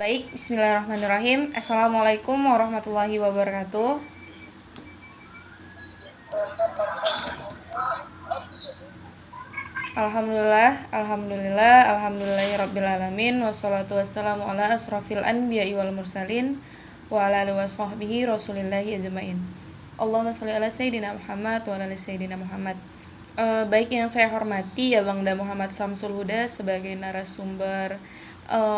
Baik, bismillahirrahmanirrahim. Assalamualaikum warahmatullahi wabarakatuh. Alhamdulillahirabbil alamin wassalatu wassalamu ala asrofil anbiya'i wal mursalin wa ala alihi washabbihi rasulillahi ajmain. Allahumma shalli ala sayyidina Muhammad wa ala ali sayyidina Muhammad. Baik, yang saya hormati Abangda Muhammad Samsul Huda sebagai narasumber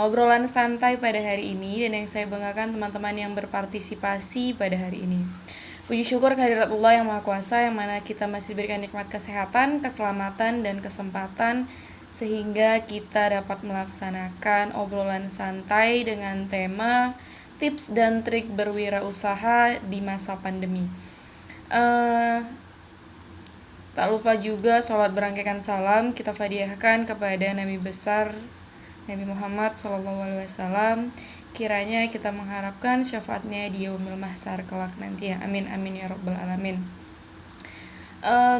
obrolan santai pada hari ini, dan yang saya banggakan teman-teman yang berpartisipasi pada hari ini. Puji syukur kehadirat Allah yang Maha Kuasa, yang mana kita masih diberikan nikmat kesehatan, keselamatan, dan kesempatan sehingga kita dapat melaksanakan obrolan santai dengan tema tips dan trik berwirausaha di masa pandemi. Tak lupa juga sholat berangkaikan salam kita hadiahkan kepada Nabi besar Nabi Muhammad SAW. Kiranya kita mengharapkan syafaatnya di yaumil mahsyar kelak nanti ya. Amin amin ya rabbal alamin.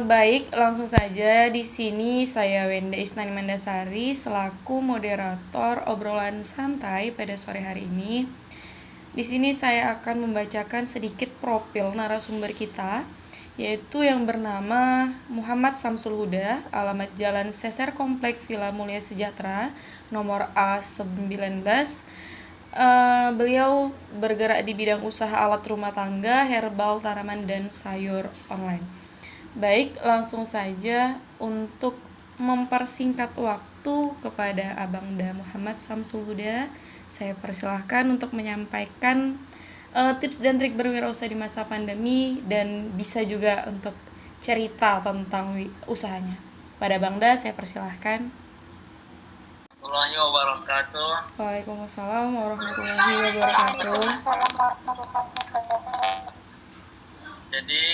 Baik, langsung saja. Di sini saya Wenda Isnani Mandasari selaku moderator obrolan santai pada sore hari ini. Di sini saya akan membacakan sedikit profil narasumber kita, yaitu yang bernama Muhammad Samsul Huda, alamat Jalan Seser Komplek Villa Mulia Sejahtera, nomor A19. Beliau bergerak di bidang usaha alat rumah tangga, herbal, tanaman, dan sayur online. Baik, langsung saja untuk mempersingkat waktu kepada Abangda Muhammad Samsul Huda, saya persilahkan untuk menyampaikan tips dan trik berwirausaha di masa pandemi, dan bisa juga untuk cerita tentang usahanya. Pada Bangda, saya persilahkan. Warahmatullahi wabarakatuh. Waalaikumsalam warahmatullahi wabarakatuh. Jadi,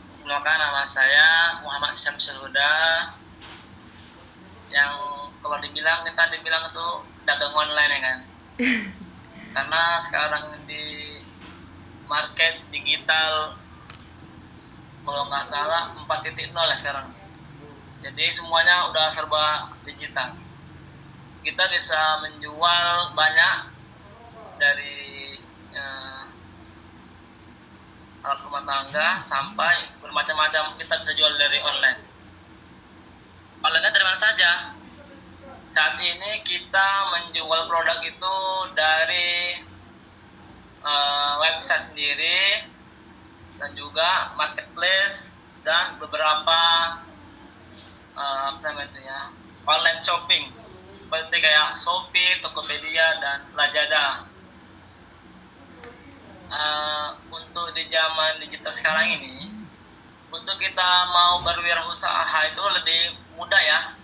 perkenalkan, nama saya Muhammad Syamsul Huda. Yang kalau kita dibilang itu dagang online ya kan. Karena sekarang di market digital kalau nggak salah 4.0 ya sekarang. Jadi semuanya udah serba digital. Kita bisa menjual banyak dari alat rumah tangga sampai bermacam-macam. Kita bisa jual dari online. Online-nya dari mana saja? Saat ini kita menjual produk itu dari website sendiri dan juga marketplace dan beberapa online shopping seperti kayak Shopee, Tokopedia, dan Lazada. Untuk di zaman digital sekarang ini, untuk kita mau berwirausaha itu lebih mudah ya.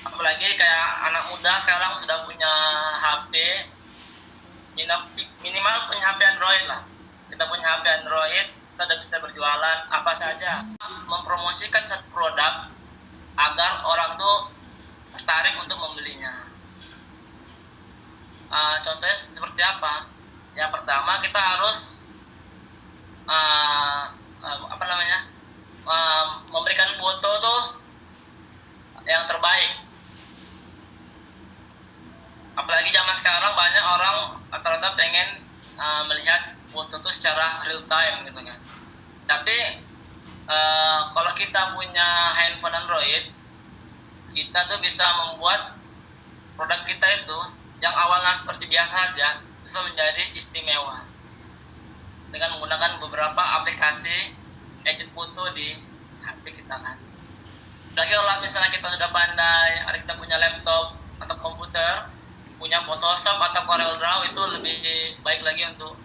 Apalagi kayak anak muda sekarang sudah punya HP, minimal punya HP Android lah. Kita punya HP Android, kita udah bisa berjualan apa saja, mempromosikan satu produk agar orang tuh tertarik untuk membelinya. Contohnya seperti apa? Yang pertama, kita harus memberikan foto tuh yang terbaik. Apalagi zaman sekarang banyak orang rata-rata pengen melihat foto tuh secara real time gitu kan. Tapi kalau kita punya handphone Android, kita tuh bisa membuat produk kita itu yang awalnya seperti biasa aja bisa menjadi istimewa dengan menggunakan beberapa aplikasi edit foto di HP kita kan. Lagi kalau misalnya kita sudah pandai, ada kita punya laptop atau komputer, punya Photoshop atau Corel Draw, itu lebih baik lagi untuk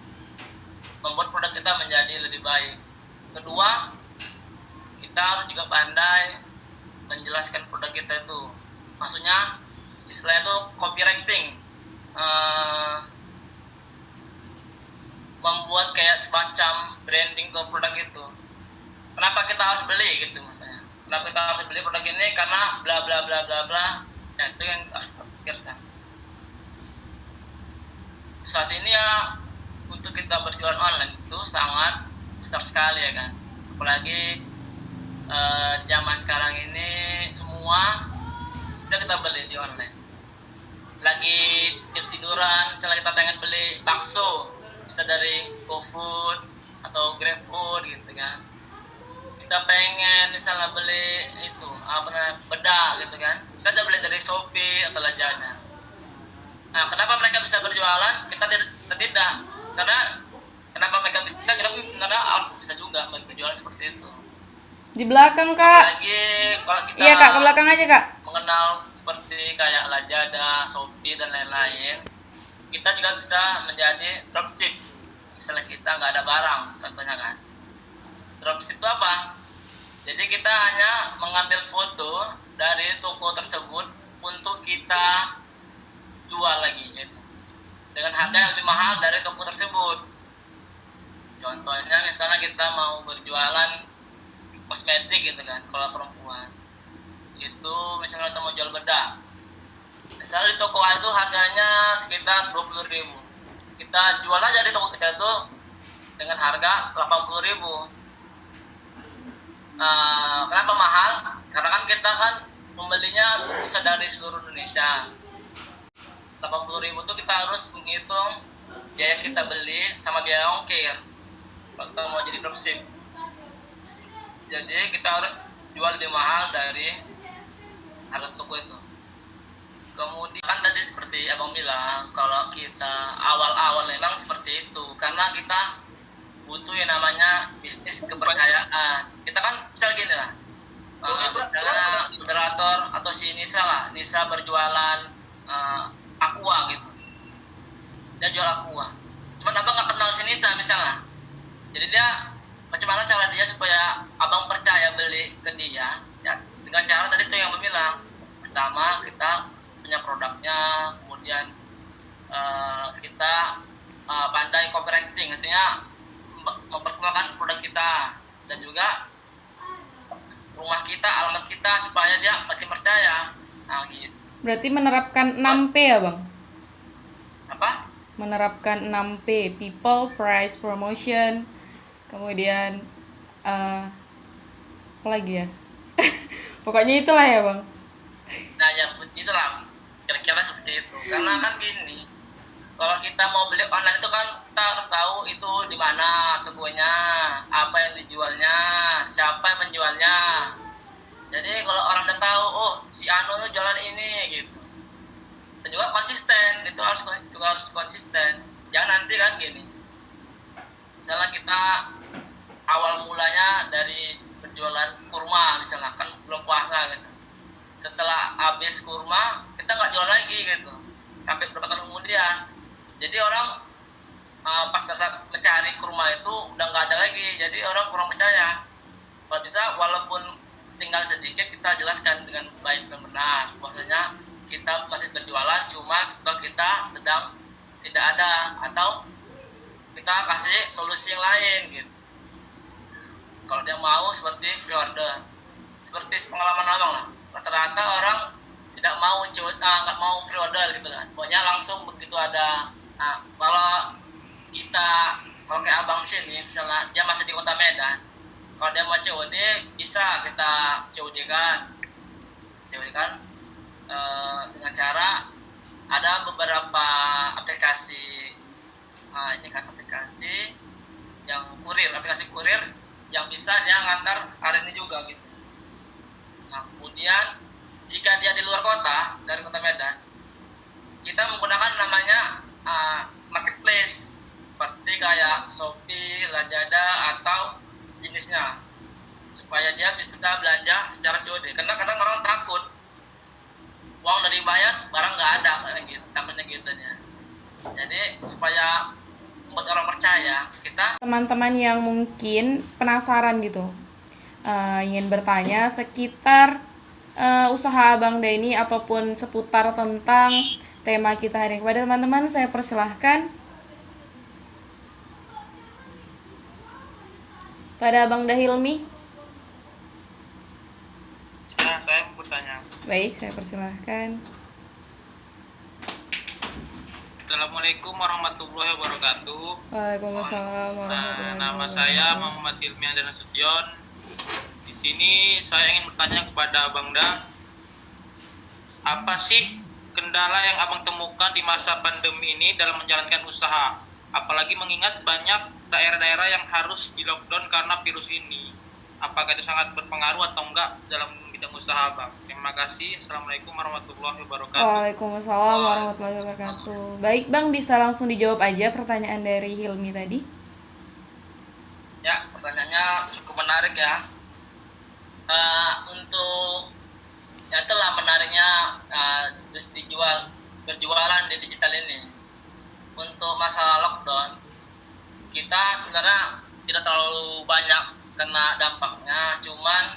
membuat produk kita menjadi lebih baik. Kedua, kita harus juga pandai menjelaskan produk kita itu. Maksudnya istilahnya itu copywriting, membuat kayak semacam branding ke produk itu. Kenapa kita harus beli gitu maksudnya? Kenapa kita harus beli produk ini? Karena bla bla bla bla bla. Ya, itu yang harus kita pikirkan. Saat ini ya, untuk kita berjualan online itu sangat besar sekali ya kan. Apalagi zaman sekarang ini semua bisa kita beli di online. lagi tiduran, misalnya kita pengen beli bakso, bisa dari GoFood atau GrabFood gitu kan. Kita pengen misalnya beli itu apa namanya bedak gitu kan, bisa aja beli dari Shopee atau Lazada. Nah, kenapa mereka bisa berjualan? Kita tidak. Karena kenapa mereka bisa? Kita sebenarnya harus bisa juga berjualan seperti itu. Di belakang, Kak. Lagi kalau kita Iya, Kak, ke belakang aja, Kak. mengenal seperti kayak Lazada, Shopee dan lain-lain, kita juga bisa menjadi dropship. Misalnya kita nggak ada barang, contohnya kan. Dropship itu apa? Jadi kita hanya mengambil foto dari toko tersebut untuk kita jual lagi gitu. Dengan harga yang lebih mahal dari toko tersebut. Contohnya misalnya kita mau berjualan kosmetik gitu kan, kalau perempuan itu misalnya kita mau jual bedak, misalnya di toko itu harganya sekitar 20.000, kita jual aja di toko kita itu dengan harga 80.000. Kenapa mahal? Karena kan kita kan membelinya bisa dari seluruh Indonesia. 80.000 itu kita harus menghitung biaya kita beli sama biaya ongkir kalau kita mau jadi dropship. Jadi kita harus jual lebih mahal dari harga toko itu. Kemudian kan tadi seperti abang bilang, kalau kita awal-awal memang seperti itu, karena kita butuh yang namanya bisnis kepercayaan. Kita kan misalnya gini lah, misalnya moderator atau si Nisa lah, Nisa berjualan aqua gitu, dia jual aqua, cuman abang nggak kenal si Nisa misalnya, jadi dia macam mana cara dia supaya abang percaya beli ke dia ya, dengan cara tadi tuh yang abang bilang, pertama kita punya produknya, kemudian kita pandai copywriting, artinya memperkenalkan produk kita, dan juga rumah kita, alamat kita, supaya dia makin percaya. Nah gitu. Berarti menerapkan 6P ya, Bang? Apa? Menerapkan 6P, people, price, promotion, kemudian apa lagi ya? Pokoknya itulah ya, Bang. Nah ya itulah, kira-kira seperti itu. Karena kan gini, kalau kita mau beli online itu kan kita harus tahu itu di mana tokonya, apa yang dijualnya, siapa yang menjualnya. Jadi kalau orang udah tahu, oh si Anu jualan ini gitu, dan juga konsisten, itu harus konsisten. Jangan nanti kan gini, misalnya kita awal mulanya dari berjualan kurma, misalnya kan belum puasa gitu, setelah habis kurma kita nggak jual lagi gitu, sampai beberapa tahun kemudian. Jadi orang pas saat mencari kurma itu udah nggak ada lagi, jadi orang kurang percaya. Kalau bisa walaupun tinggal sedikit kita jelaskan dengan baik dan benar, bahwasanya kita masih berjualan, cuma stok kita sedang tidak ada, atau kita kasih solusi yang lain gitu. Kalau dia mau seperti free order, seperti pengalaman abang lah, rata-rata orang tidak mau nggak mau free order gitu kan, pokoknya langsung begitu ada. Nah, kalau kayak abang sini misalnya dia masih di kota Medan, kalau dia mau COD bisa kita COD kan dengan cara ada beberapa aplikasi, ini kan aplikasi aplikasi kurir yang bisa dia ngantar hari ini juga gitu. Nah kemudian jika dia di luar kota, dari kota Medan, kita menggunakan namanya marketplace seperti kayak Shopee, Lazada atau sejenisnya, supaya dia bisa belanja secara COD. Karena kadang orang takut uang udah dibayar barang nggak ada, namanya gitu ya. Jadi supaya membuat orang percaya, kita Teman-teman yang mungkin penasaran gitu, ingin bertanya sekitar usaha Abang Daini ataupun seputar tentang tema kita hari ini, kepada teman-teman saya persilahkan. Pada Abang Dahilmi. Ya, saya mau bertanya. Baik, saya persilahkan. Assalamualaikum warahmatullahi wabarakatuh. Waalaikumsalam warahmatullahi Nama wabarakatuh. saya Muhammad Ilmiah dan Nasution. Di sini saya ingin bertanya kepada Abang Da, apa sih kendala yang abang temukan di masa pandemi ini dalam menjalankan usaha, apalagi mengingat banyak daerah-daerah yang harus di lockdown karena virus ini. Apakah itu sangat berpengaruh atau enggak dalam bidang usaha, Bang? Terima kasih. Assalamualaikum warahmatullahi wabarakatuh. Waalaikumsalam warahmatullahi wabarakatuh. Baik Bang, bisa langsung dijawab aja pertanyaan dari Hilmi tadi. Ya, pertanyaannya cukup menarik ya. Untuk ya itulah menariknya berjualan di digital ini. Untuk masalah lockdown, kita sebenarnya tidak terlalu banyak kena dampaknya, cuman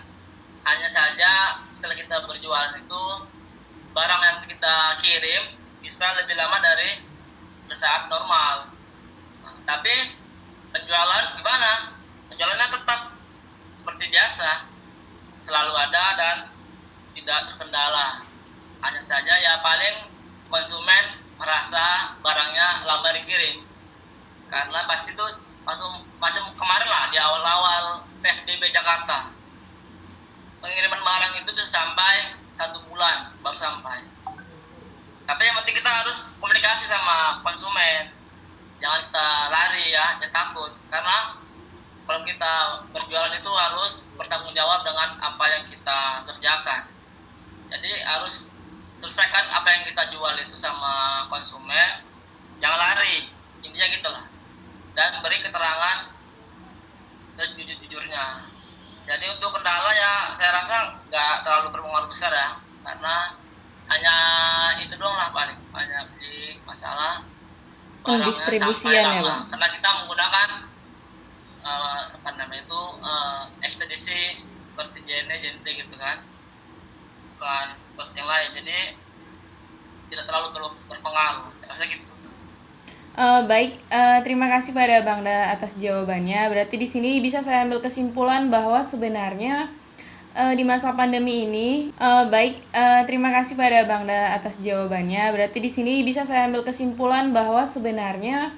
hanya saja setelah kita berjualan itu barang yang kita kirim bisa lebih lama dari saat normal. Tapi penjualan gimana? Penjualannya tetap seperti biasa, selalu ada dan tidak terkendala. Hanya saja ya paling konsumen merasa barangnya lambat dikirim, karena pasti itu macam kemarin lah di awal-awal PSBB Jakarta, pengiriman barang itu bisa sampai 1 bulan baru sampai. Tapi yang penting kita harus komunikasi sama konsumen, jangan kita lari ya, jangan takut, karena kalau kita berjualan itu harus bertanggung jawab dengan apa yang kita kerjakan. Jadi harus selesaikan apa yang kita jual itu sama konsumen, jangan lari, intinya gitulah. Dan beri keterangan sejujur-jujurnya. Jadi untuk kendala ya saya rasa nggak terlalu berpengaruh besar ya, karena hanya itu doang lah paling, hanya di masalah Pendistribusian ya Bang. karena kita menggunakan apa namanya itu ekspedisi seperti JNT gitu kan, bukan seperti yang lain, jadi tidak terlalu berpengaruh, saya rasa gitu. Baik, terima kasih pada Bang Da atas jawabannya. Berarti di sini bisa saya ambil kesimpulan bahwa sebenarnya di masa pandemi ini, terima kasih pada Bang Da atas jawabannya. Berarti di sini bisa saya ambil kesimpulan bahwa sebenarnya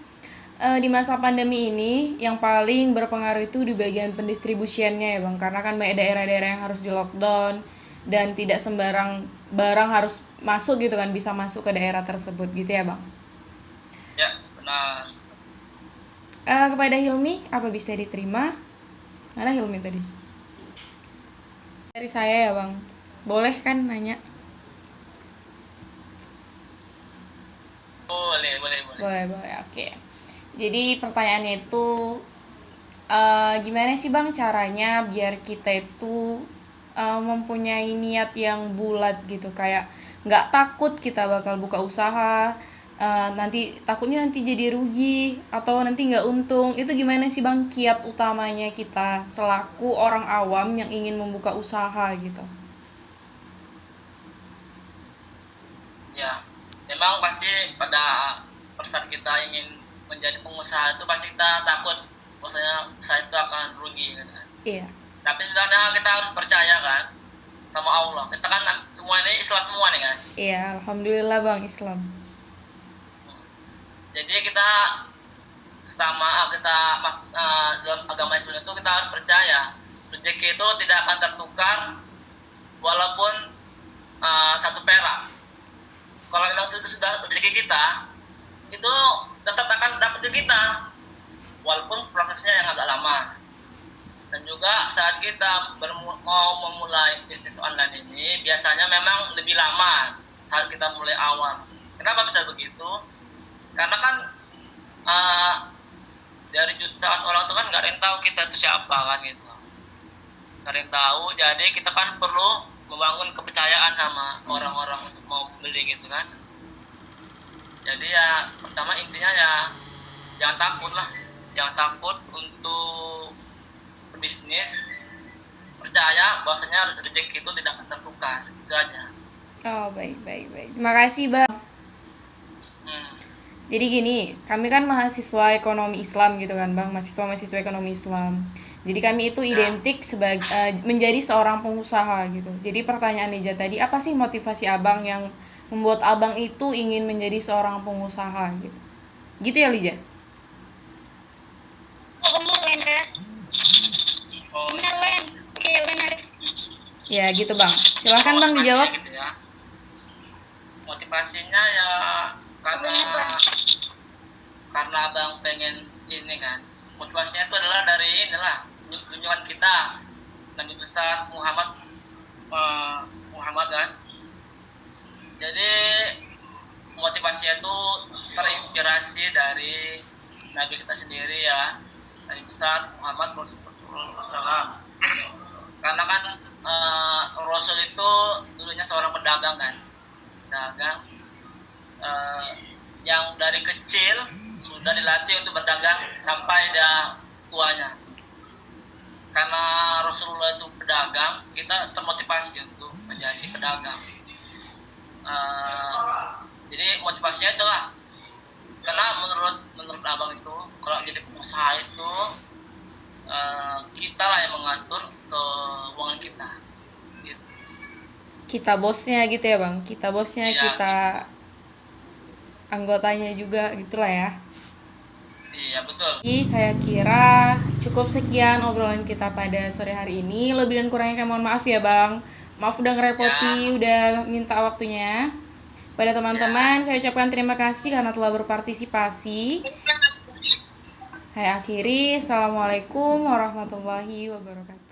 di masa pandemi ini yang paling berpengaruh itu di bagian pendistribusiannya ya Bang, karena kan banyak daerah-daerah yang harus di lockdown dan tidak sembarang barang harus masuk gitu kan, bisa masuk ke daerah tersebut gitu ya Bang. Ya, benar. Kepada Hilmi, apa bisa diterima? Mana Hilmi tadi? Dari saya ya Bang, boleh kan nanya? Boleh. Boleh, oke. Jadi pertanyaannya itu gimana sih Bang caranya biar kita itu mempunyai niat yang bulat gitu, kayak nggak takut kita bakal buka usaha, takutnya nanti jadi rugi atau nanti nggak untung. Itu gimana sih Bang kiat utamanya kita selaku orang awam yang ingin membuka usaha gitu? Ya, memang pasti pada saat kita ingin menjadi pengusaha itu pasti kita takut bahwasanya usaha itu akan rugi kan. Iya. Tapi sebenarnya kita harus percaya kan sama Allah. Kita kan semua ini Islam semua nih kan. Iya, alhamdulillah Bang, Islam. Jadi kita dalam agama Islam itu kita harus percaya rezeki itu tidak akan tertukar walaupun 1 perak. Kalau memang itu sudah rezeki kita, itu tetap akan dapat rezeki kita walaupun prosesnya yang agak lama. Dan juga saat kita mau memulai bisnis online ini biasanya memang lebih lama saat kita mulai awal. Kenapa bisa begitu? Karena kan dari jutaan orang itu kan nggak ada yang tahu kita itu siapa kan gitu, nggak ada yang tahu. Jadi kita kan perlu membangun kepercayaan sama orang-orang untuk mau beli gitu kan. Jadi ya pertama intinya ya jangan takut untuk bisnis, percaya bahwasanya rezeki itu tidak akan tertukar, itu aja. Oh baik. Terima kasih Bang. Jadi gini, kami kan mahasiswa ekonomi Islam gitu kan Bang, mahasiswa ekonomi Islam. Jadi kami itu identik sebagai menjadi seorang pengusaha gitu. Jadi pertanyaan Nija tadi, apa sih motivasi Abang yang membuat Abang itu ingin menjadi seorang pengusaha gitu? Gitu ya Lija? Ya gitu Bang. Silahkan Bang dijawab. Gitu ya. motivasinya ya karena abang pengen ini kan, motivasinya itu adalah dari inilah junjungan kita Nabi besar Muhammad kan. Jadi motivasinya itu terinspirasi dari Nabi kita sendiri ya, Nabi besar Muhammad Rasulullah. Karena kan Rasul itu dulunya seorang pedagang kan, yang dari kecil sudah dilatih untuk berdagang sampai dia tuanya. Karena Rasulullah itu pedagang, kita termotivasi untuk menjadi pedagang. Jadi motivasinya itulah, karena menurut abang itu kalau jadi pengusaha itu kita lah yang mengatur keuangan kita. Gitu. Kita bosnya gitu ya bang, kita bosnya Iya, kita anggotanya juga gitulah ya. Iya betul. Jadi saya kira cukup sekian obrolan kita pada sore hari ini. Lebih dan kurangnya kami mohon maaf ya bang. Maaf udah ngerepoti, udah minta waktunya. Pada teman-teman, saya ucapkan terima kasih karena telah berpartisipasi. Saya akhiri. Assalamualaikum warahmatullahi wabarakatuh.